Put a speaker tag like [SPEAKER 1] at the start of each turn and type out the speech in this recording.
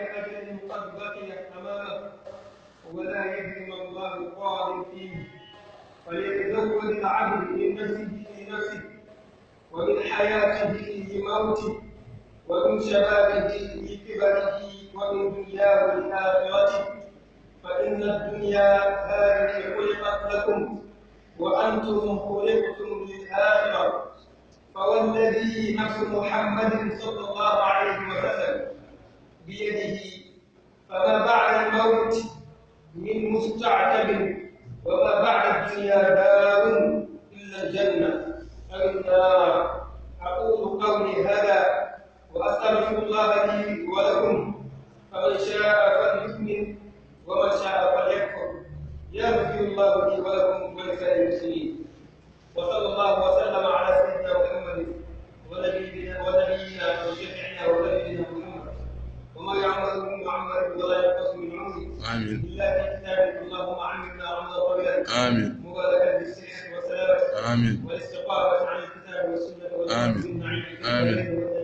[SPEAKER 1] أجل قد بقي أمامه ولا يدري ما الله قادر فيه، فليتزود العبد من نفسه ومن حياته لموته ومن شبابه لكبره ومن دنياه لآخرته، فإن الدنيا هذه خلقت لكم وأنتم خلقتم للآخرة. فوالذي نفس محمد صلى الله عليه وسلم بيده فما بعد الموت من مستعتب وما بعد الدنيا دار إلا الجنة أو النار. أقول قولي هذا وأستغفر الله لي ولكم، فمن شاء فليؤمن ومن شاء فليكفر. يغفر الله لي ولكم ولسائر المسلمين. وصلى الله وسلم على سيدنا محمد ونبينا وشفيعنا ونبينا محمد وما يعمل من عمل ولا ينقص من عمره.
[SPEAKER 2] آمين.
[SPEAKER 1] بالله في كتابك اللهم عملنا عملا طويلا
[SPEAKER 2] آمين.
[SPEAKER 1] مباركا بالصحة والسلامة
[SPEAKER 2] آمين.
[SPEAKER 1] والاستقامة على الكتاب والسنة
[SPEAKER 2] آمين. آمين.